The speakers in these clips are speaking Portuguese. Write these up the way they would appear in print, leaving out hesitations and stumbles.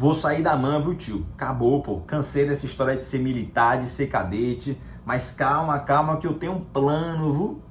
Vou sair da mão, viu, tio? Acabou, pô. Cansei dessa história de ser militar, de ser cadete. Mas calma, calma, que eu tenho um plano, viu?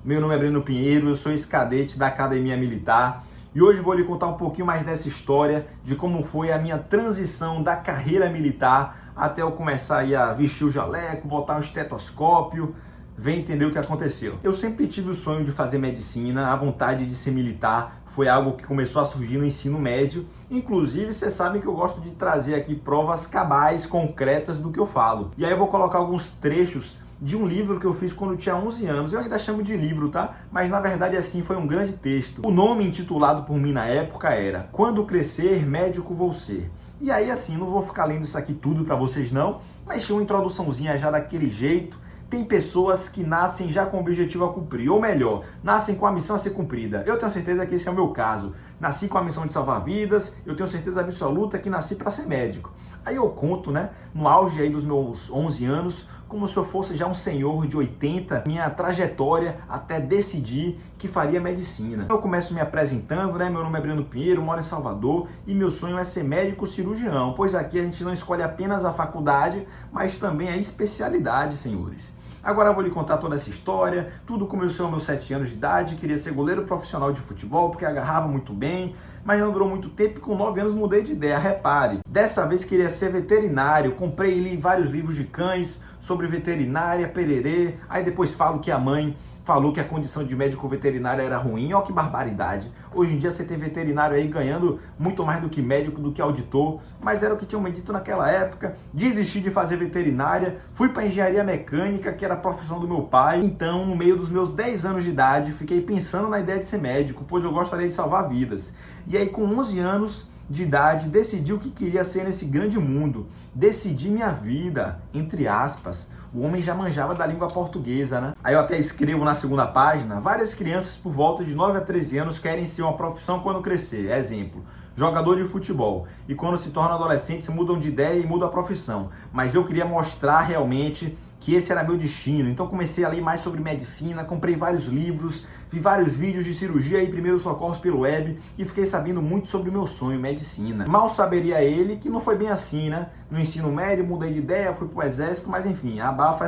Meu nome é Breno Pinheiro, eu sou ex-cadete da Academia Militar. E hoje vou lhe contar um pouquinho mais dessa história, de como foi a minha transição da carreira militar até eu começar aí a vestir o jaleco, botar um estetoscópio. Vem entender o que aconteceu. Eu sempre tive o sonho de fazer medicina, a vontade de ser militar foi algo que começou a surgir no ensino médio. Inclusive, vocês sabem que eu gosto de trazer aqui provas cabais, concretas do que eu falo. E aí eu vou colocar alguns trechos de um livro que eu fiz quando eu tinha 11 anos. Eu ainda chamo de livro, tá? Mas na verdade assim, foi um grande texto. O nome intitulado por mim na época era Quando Crescer, Médico Vou Ser. E aí assim, não vou ficar lendo isso aqui tudo para vocês não, mas tinha uma introduçãozinha já daquele jeito. Tem pessoas que nascem já com o objetivo a cumprir, ou melhor, nascem com a missão a ser cumprida. Eu tenho certeza que esse é o meu caso. Nasci com a missão de salvar vidas, eu tenho certeza absoluta que nasci para ser médico. Aí eu conto, né, no auge aí dos meus 11 anos, como se eu fosse já um senhor de 80, minha trajetória até decidir que faria medicina. Eu começo me apresentando, né, meu nome é Breno Pinheiro, moro em Salvador e meu sonho é ser médico cirurgião, pois aqui a gente não escolhe apenas a faculdade, mas também a especialidade, senhores. Agora eu vou lhe contar toda essa história. Tudo começou aos meus 7 anos de idade, queria ser goleiro profissional de futebol porque agarrava muito bem, mas não durou muito tempo e com 9 anos mudei de ideia, repare. Dessa vez queria ser veterinário, comprei e li vários livros de cães sobre veterinária, pererê, aí depois falo que a mãe falou que a condição de médico veterinário era ruim. Ó que barbaridade. Hoje em dia você tem veterinário aí ganhando muito mais do que médico, do que auditor, mas era o que tinham me dito naquela época. Desisti de fazer veterinária, fui para engenharia mecânica, que era a profissão do meu pai. Então, no meio dos meus 10 anos de idade, fiquei pensando na ideia de ser médico, pois eu gostaria de salvar vidas. E aí, com 11 anos de idade, decidi o que queria ser nesse grande mundo. Decidi minha vida, entre aspas. O homem já manjava da língua portuguesa, né? Aí eu até escrevo na segunda página, várias crianças por volta de 9 a 13 anos querem ser uma profissão quando crescer. Exemplo, jogador de futebol. E quando se tornam adolescentes mudam de ideia e mudam a profissão. Mas eu queria mostrar realmente que esse era meu destino. Então comecei a ler mais sobre medicina, comprei vários livros, vi vários vídeos de cirurgia e primeiros socorros pelo web e fiquei sabendo muito sobre o meu sonho, medicina. Mal saberia ele que não foi bem assim, né? No ensino médio mudei de ideia, fui pro exército, mas enfim, abafa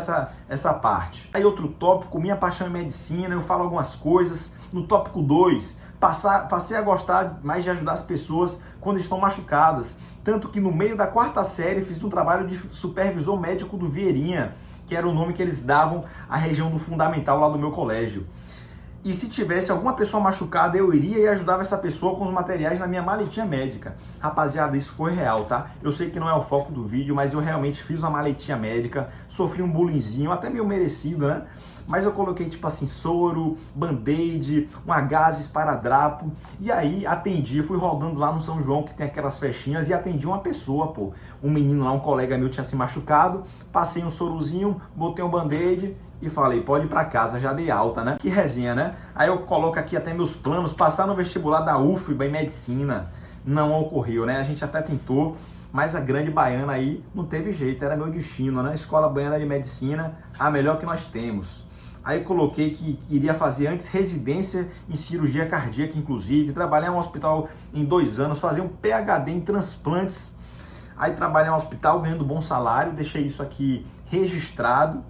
essa parte. Aí outro tópico, minha paixão em medicina, eu falo algumas coisas. No tópico 2, passei a gostar mais de ajudar as pessoas quando estão machucadas. Tanto que no meio da 4ª série fiz um trabalho de supervisor médico do Vieirinha, que era o nome que eles davam à região do fundamental lá do meu colégio. E se tivesse alguma pessoa machucada, eu iria e ajudava essa pessoa com os materiais na minha maletinha médica. Rapaziada, isso foi real, tá? Eu sei que não é o foco do vídeo, mas eu realmente fiz uma maletinha médica, sofri um bullyingzinho, até meio merecido, né? Mas eu coloquei tipo assim, soro, band-aid, um gás, esparadrapo. E aí atendi, fui rodando lá no São João, que tem aquelas festinhas, e atendi uma pessoa, pô. Um menino lá, um colega meu tinha se machucado, passei um sorozinho, botei um band-aid e falei, pode ir pra casa, já dei alta, né? Que resenha, né? Aí eu coloco aqui até meus planos, passar no vestibular da UFBA em medicina. Não ocorreu, né? A gente até tentou, mas a grande baiana aí não teve jeito, era meu destino, né? Escola Baiana de Medicina, a melhor que nós temos. Aí coloquei que iria fazer antes residência em cirurgia cardíaca, inclusive, trabalhar em um hospital em 2 anos, fazer um PhD em transplantes, aí trabalhar em um hospital ganhando bom salário, deixei isso aqui registrado.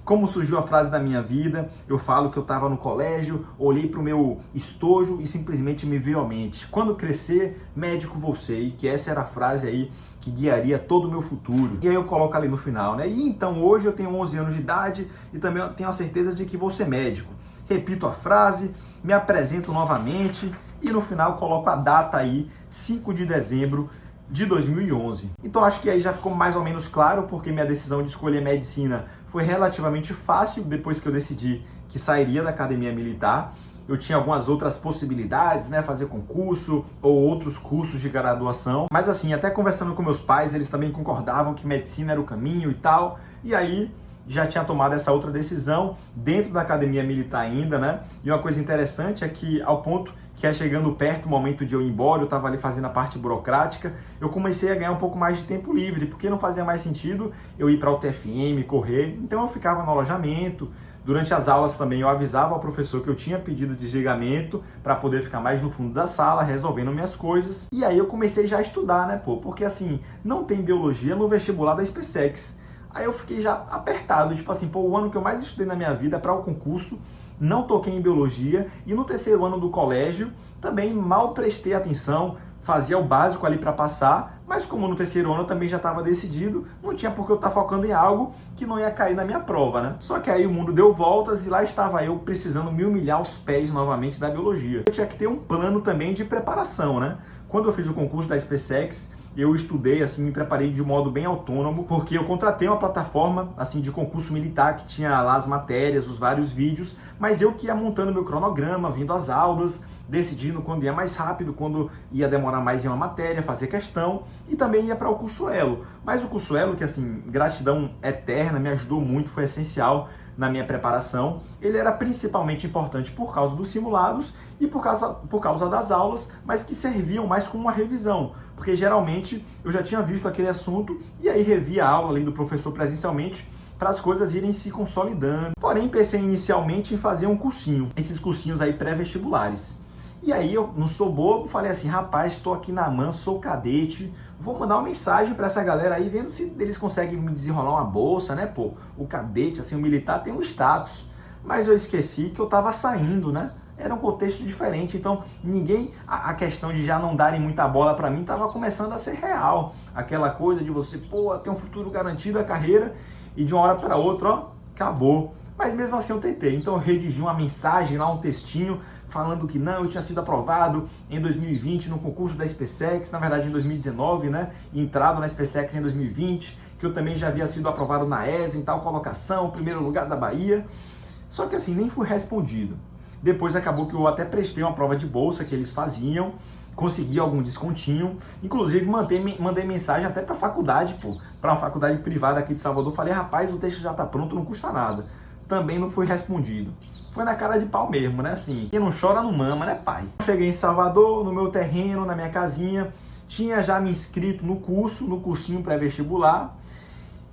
Como surgiu a frase da minha vida, eu falo que eu estava no colégio, olhei para o meu estojo e simplesmente me veio à mente. Quando crescer, médico vou ser. E que essa era a frase aí que guiaria todo o meu futuro. E aí eu coloco ali no final, né? E então hoje eu tenho 11 anos de idade e também eu tenho a certeza de que vou ser médico. Repito a frase, me apresento novamente e no final coloco a data aí, 5 de dezembro de 2011. Então acho que aí já ficou mais ou menos claro porque minha decisão de escolher medicina foi relativamente fácil depois que eu decidi que sairia da Academia Militar. Eu tinha algumas outras possibilidades, né, fazer concurso ou outros cursos de graduação, mas assim, até conversando com meus pais, eles também concordavam que medicina era o caminho e tal, e aí já tinha tomado essa outra decisão dentro da Academia Militar ainda, né? E uma coisa interessante é que ao ponto que é chegando perto o momento de eu ir embora, eu estava ali fazendo a parte burocrática, eu comecei a ganhar um pouco mais de tempo livre, porque não fazia mais sentido eu ir para o TFM, correr, então eu ficava no alojamento, Durante as aulas também eu avisava ao professor que eu tinha pedido desligamento para poder ficar mais no fundo da sala, resolvendo minhas coisas. E aí eu comecei já a estudar, né, pô? Porque assim, não tem biologia no vestibular da SpaceX. Aí eu fiquei já apertado, tipo assim, pô, o ano que eu mais estudei na minha vida para o concurso, não toquei em biologia, e no terceiro ano do colégio também mal prestei atenção, fazia o básico ali para passar, mas como no terceiro ano eu também já estava decidido, não tinha por que eu estar focando em algo que não ia cair na minha prova, né? Só que aí o mundo deu voltas e lá estava eu precisando me humilhar aos pés novamente da biologia. Eu tinha que ter um plano também de preparação, né? Quando eu fiz o concurso da SpaceX, eu estudei, assim, me preparei de modo bem autônomo, porque eu contratei uma plataforma, assim, de concurso militar que tinha lá as matérias, os vários vídeos, mas eu que ia montando meu cronograma, vindo às aulas, decidindo quando ia mais rápido, quando ia demorar mais em uma matéria, fazer questão, e também ia para o curso Elo. Mas o curso Elo, que assim, gratidão eterna, me ajudou muito, foi essencial na minha preparação. Ele era principalmente importante por causa dos simulados e por causa das aulas, mas que serviam mais como uma revisão, porque geralmente eu já tinha visto aquele assunto e aí revia a aula além do professor presencialmente, para as coisas irem se consolidando. Porém, pensei inicialmente em fazer um cursinho, esses cursinhos aí pré-vestibulares. E aí eu não sou bobo, falei assim, rapaz, estou aqui na MAN, sou cadete, vou mandar uma mensagem para essa galera aí, vendo se eles conseguem me desenrolar uma bolsa, né, pô? O cadete, assim, o militar tem um status. Mas eu esqueci que eu estava saindo, né? Era um contexto diferente, então ninguém, a questão de já não darem muita bola para mim estava começando a ser real. Aquela coisa de você, pô, tem um futuro garantido a carreira e de uma hora para outra, ó, acabou. Mas mesmo assim eu tentei, então eu redigi uma mensagem lá, um textinho, falando que não, eu tinha sido aprovado em 2020 no concurso da SpaceX, na verdade em 2019, né, entrado na SpaceX em 2020, que eu também já havia sido aprovado na ESA em tal colocação, primeiro lugar da Bahia, só que assim, nem fui respondido. Depois acabou que eu até prestei uma prova de bolsa que eles faziam, consegui algum descontinho, inclusive mandei mensagem até para a faculdade, para uma faculdade privada aqui de Salvador, falei, rapaz, o texto já está pronto, não custa nada. Também não fui respondido. Foi na cara de pau mesmo, né? Assim, quem não chora não mama, né, pai? Cheguei em Salvador, no meu terreno, na minha casinha, tinha já me inscrito no cursinho pré-vestibular,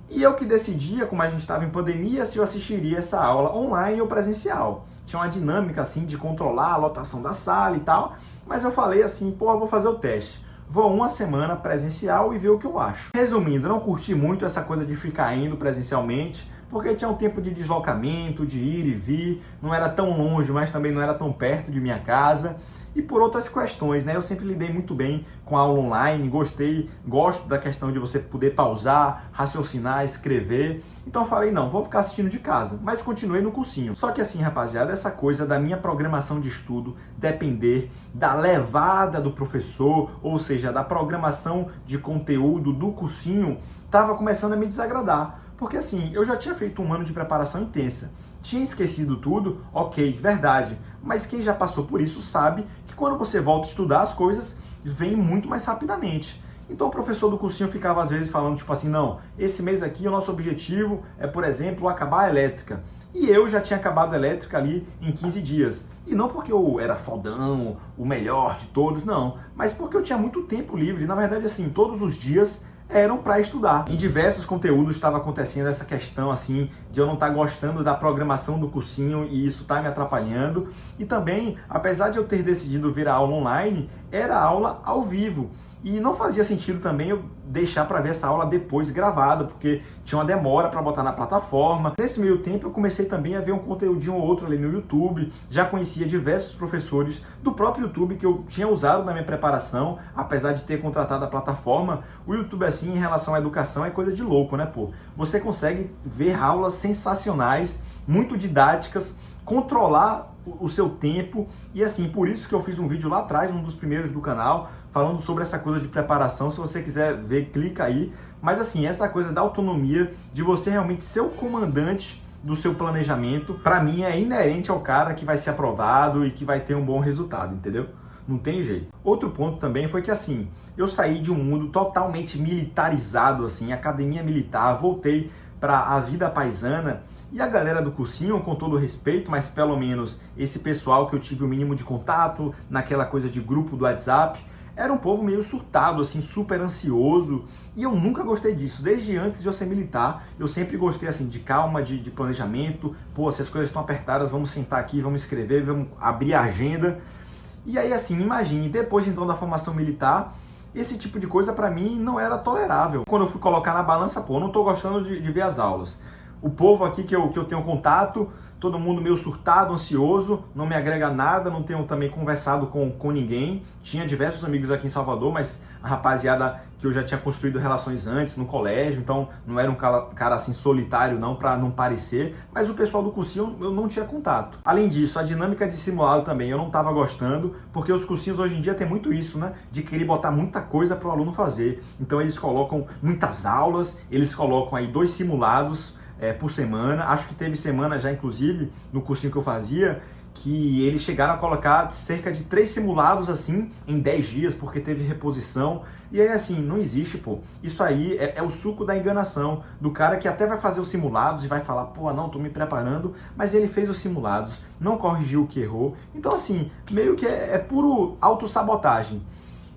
e eu que decidia, como a gente estava em pandemia, se eu assistiria essa aula online ou presencial. Tinha uma dinâmica, assim, de controlar a lotação da sala e tal, mas eu falei assim, pô, eu vou fazer o teste. Vou uma semana presencial e ver o que eu acho. Resumindo, não curti muito essa coisa de ficar indo presencialmente, porque tinha um tempo de deslocamento, de ir e vir, não era tão longe, mas também não era tão perto de minha casa, e por outras questões, né? Eu sempre lidei muito bem com a aula online, gosto da questão de você poder pausar, raciocinar, escrever, então eu falei, não, vou ficar assistindo de casa, mas continuei no cursinho. Só que assim, rapaziada, essa coisa da minha programação de estudo depender da levada do professor, ou seja, da programação de conteúdo do cursinho, estava começando a me desagradar. Porque assim, eu já tinha feito um ano de preparação intensa, tinha esquecido tudo, ok, verdade, mas quem já passou por isso sabe que quando você volta a estudar, as coisas vêm muito mais rapidamente. Então o professor do cursinho ficava às vezes falando tipo assim, não, esse mês aqui o nosso objetivo é, por exemplo, acabar a elétrica. E eu já tinha acabado a elétrica ali em 15 dias. E não porque eu era fodão, o melhor de todos, não, mas porque eu tinha muito tempo livre. Na verdade, assim, todos os dias eram para estudar. Em diversos conteúdos estava acontecendo essa questão assim de eu não estar gostando da programação do cursinho e isso está me atrapalhando. E também, apesar de eu ter decidido vir a aula online, era aula ao vivo. E não fazia sentido também eu deixar para ver essa aula depois gravada, porque tinha uma demora para botar na plataforma. Nesse meio tempo eu comecei também a ver um conteúdinho ou outro ali no YouTube, já conhecia diversos professores do próprio YouTube que eu tinha usado na minha preparação, apesar de ter contratado a plataforma. O YouTube assim em relação à educação é coisa de louco, né, pô? Você consegue ver aulas sensacionais, muito didáticas, controlar o seu tempo e assim, por isso que eu fiz um vídeo lá atrás, um dos primeiros do canal, falando sobre essa coisa de preparação. Se você quiser ver, clica aí. Mas assim, essa coisa da autonomia, de você realmente ser o comandante do seu planejamento, para mim é inerente ao cara que vai ser aprovado e que vai ter um bom resultado, entendeu? Não tem jeito. Outro ponto também foi que assim, eu saí de um mundo totalmente militarizado, assim, academia militar, voltei para a vida paisana. E a galera do cursinho, com todo respeito, mas pelo menos esse pessoal que eu tive o mínimo de contato, naquela coisa de grupo do WhatsApp, era um povo meio surtado, assim, super ansioso, e eu nunca gostei disso. Desde antes de eu ser militar, eu sempre gostei, assim, de calma, de planejamento. Pô, se as coisas estão apertadas, vamos sentar aqui, vamos escrever, vamos abrir a agenda. E aí, assim, imagine, depois então da formação militar, esse tipo de coisa para mim não era tolerável. Quando eu fui colocar na balança, pô, não tô gostando de ver as aulas. O povo aqui que eu tenho contato, todo mundo meio surtado, ansioso, não me agrega nada, não tenho também conversado com ninguém. Tinha diversos amigos aqui em Salvador, mas a rapaziada que eu já tinha construído relações antes, no colégio, então não era um cara assim solitário não, para não parecer, mas o pessoal do cursinho eu não tinha contato. Além disso, a dinâmica de simulado também eu não estava gostando, porque os cursinhos hoje em dia tem muito isso, né, de querer botar muita coisa para o aluno fazer. Então eles colocam muitas aulas, eles colocam aí 2 simulados, por semana. Acho que teve semana já, inclusive, no cursinho que eu fazia, que eles chegaram a colocar cerca de 3 simulados, assim, em 10 dias, porque teve reposição. E aí, assim, não existe, pô. Isso aí é o suco da enganação, do cara que até vai fazer os simulados e vai falar, pô, não, tô me preparando, mas ele fez os simulados, não corrigiu o que errou. Então, assim, meio que é puro autossabotagem.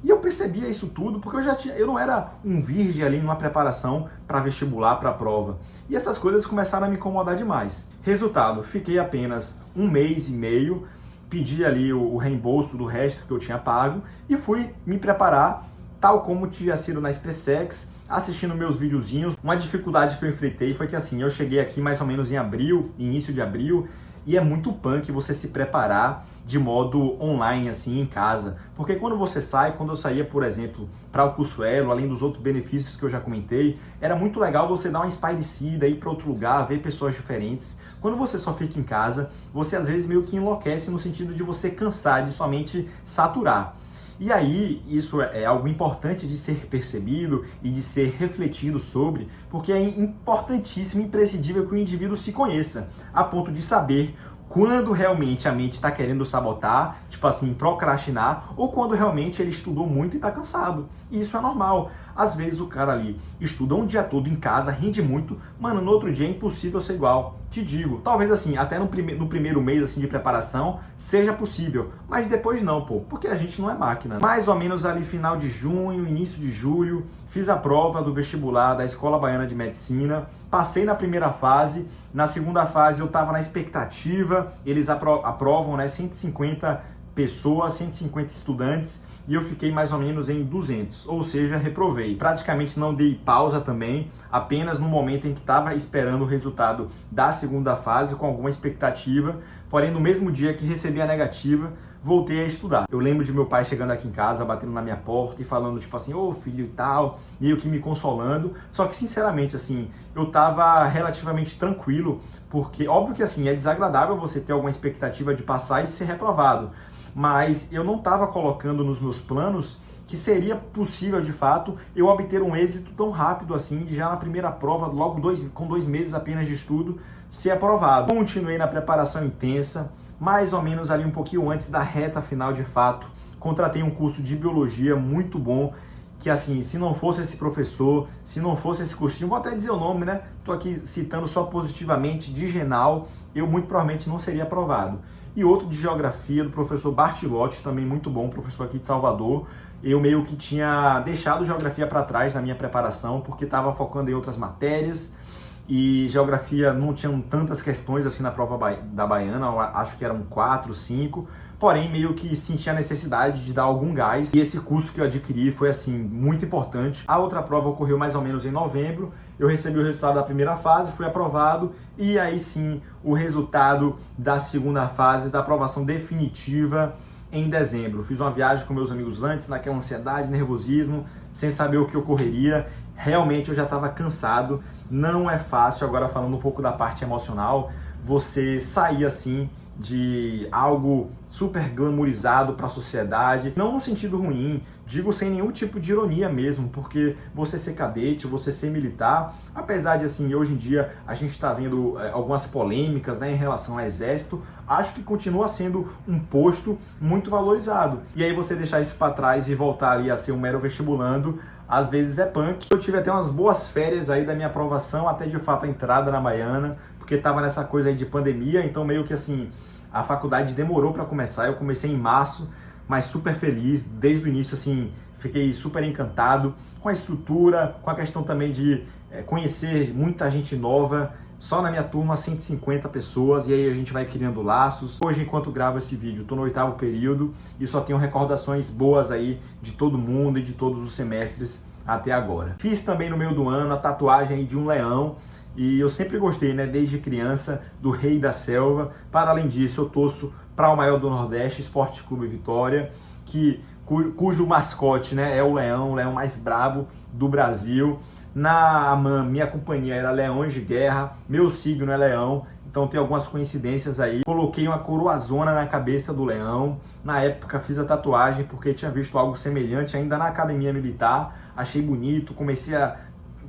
E eu percebia isso tudo porque eu não era um virgem ali numa preparação para vestibular, para a prova. E essas coisas começaram a me incomodar demais. Resultado, fiquei apenas 1 mês e meio, pedi ali o reembolso do resto que eu tinha pago e fui me preparar, tal como tinha sido na SpaceX, assistindo meus videozinhos. Uma dificuldade que eu enfrentei foi que assim, eu cheguei aqui mais ou menos em abril, início de abril, e é muito punk você se preparar de modo online, assim, em casa. Porque quando você sai, quando eu saía, por exemplo, para o curso Elo, além dos outros benefícios que eu já comentei, era muito legal você dar uma espairecida, ir para outro lugar, ver pessoas diferentes. Quando você só fica em casa, você às vezes meio que enlouquece no sentido de você cansar, de somente saturar. E aí, isso é algo importante de ser percebido e de ser refletido sobre, porque é importantíssimo, imprescindível que o indivíduo se conheça, a ponto de saber quando realmente a mente está querendo sabotar, tipo assim, procrastinar, ou quando realmente ele estudou muito e está cansado. E isso é normal. Às vezes o cara ali estuda um dia todo em casa, rende muito, mano, no outro dia é impossível ser igual. Te digo, talvez assim, até no primeiro mês assim de preparação seja possível, mas depois não, pô, porque a gente não é máquina. Mais ou menos ali final de junho, início de julho, fiz a prova do vestibular da Escola Baiana de Medicina, passei na primeira fase, na segunda fase eu estava na expectativa, eles aprovam, né, 150 pessoas, 150 estudantes, e eu fiquei mais ou menos em 200, ou seja, reprovei. Praticamente não dei pausa também, apenas no momento em que estava esperando o resultado da segunda fase, com alguma expectativa, porém no mesmo dia que recebi a negativa, voltei a estudar. Eu lembro de meu pai chegando aqui em casa, batendo na minha porta e falando tipo assim, ô filho e tal, meio que me consolando, só que sinceramente assim, eu tava relativamente tranquilo, porque óbvio que assim, é desagradável você ter alguma expectativa de passar e ser reprovado, mas eu não estava colocando nos meus planos que seria possível, de fato, eu obter um êxito tão rápido assim, de já na primeira prova, logo com 2 meses apenas de estudo, ser aprovado. Continuei na preparação intensa, mais ou menos ali um pouquinho antes da reta final de fato, contratei um curso de biologia muito bom, que assim, se não fosse esse professor, se não fosse esse cursinho, vou até dizer o nome, né? Tô aqui citando só positivamente, de Genal, eu muito provavelmente não seria aprovado. E outro de geografia, do professor Bartilotti, também muito bom, professor aqui de Salvador. Eu meio que tinha deixado geografia para trás na minha preparação, porque estava focando em outras matérias, e geografia não tinham tantas questões assim na prova da Baiana, acho que eram 4, 5, porém meio que senti a necessidade de dar algum gás, e esse curso que eu adquiri foi assim muito importante. A outra prova ocorreu mais ou menos em novembro, eu recebi o resultado da primeira fase, fui aprovado, e aí sim o resultado da segunda fase, da aprovação definitiva em dezembro. Fiz uma viagem com meus amigos antes, naquela ansiedade, nervosismo, sem saber o que ocorreria. Realmente eu já estava cansado, não é fácil, agora falando um pouco da parte emocional, você sair assim de algo super glamourizado para a sociedade, não no sentido ruim, digo sem nenhum tipo de ironia mesmo, porque você ser cadete, você ser militar, apesar de assim, hoje em dia a gente está vendo algumas polêmicas, né, em relação ao exército, acho que continua sendo um posto muito valorizado. E aí você deixar isso para trás e voltar ali a ser um mero vestibulando, às vezes é punk. Eu tive até umas boas férias aí da minha aprovação, até de fato a entrada na Baiana, porque tava nessa coisa aí de pandemia, então meio que assim, a faculdade demorou para começar, eu comecei em março, mas super feliz desde o início, assim, fiquei super encantado com a estrutura, com a questão também de conhecer muita gente nova. Só na minha turma, 150 pessoas, e aí a gente vai criando laços. Hoje, enquanto gravo esse vídeo, estou no 8º período e só tenho recordações boas aí de todo mundo e de todos os semestres até agora. Fiz também no meio do ano a tatuagem aí de um leão, e eu sempre gostei, né, desde criança, do Rei da Selva. Para além disso, eu torço para o maior do Nordeste, Esporte Clube Vitória, cujo mascote, né, é o leão mais brabo do Brasil. Na AMAN, minha companhia era Leões de Guerra, meu signo é leão, então tem algumas coincidências aí. Coloquei uma coroazona na cabeça do leão. Na época fiz a tatuagem porque tinha visto algo semelhante ainda na academia militar, achei bonito, comecei a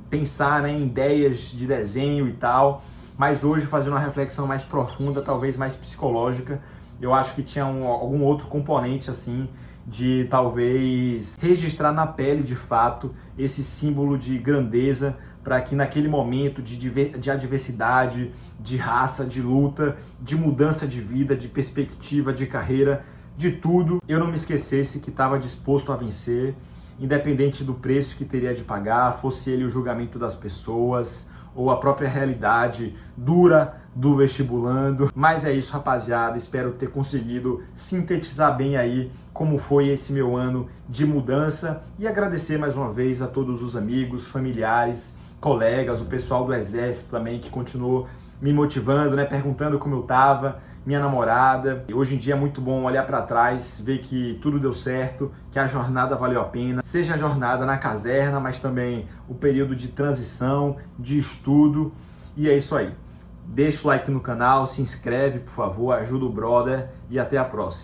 pensar, né, em ideias de desenho e tal, mas hoje, fazendo uma reflexão mais profunda, talvez mais psicológica, eu acho que tinha algum outro componente assim, de talvez registrar na pele de fato esse símbolo de grandeza, para que naquele momento de adversidade, de raça, de luta, de mudança de vida, de perspectiva, de carreira, de tudo, eu não me esquecesse que estava disposto a vencer, independente do preço que teria de pagar, fosse ele o julgamento das pessoas ou a própria realidade dura do vestibulando. Mas é isso, rapaziada, espero ter conseguido sintetizar bem aí como foi esse meu ano de mudança, e agradecer mais uma vez a todos os amigos, familiares, colegas, o pessoal do Exército também, que continuou me motivando, né, perguntando como eu tava, minha namorada. E hoje em dia é muito bom olhar para trás, ver que tudo deu certo, que a jornada valeu a pena, seja a jornada na caserna, mas também o período de transição, de estudo. E é isso aí. Deixa o like no canal, se inscreve, por favor, ajuda o brother, e até a próxima.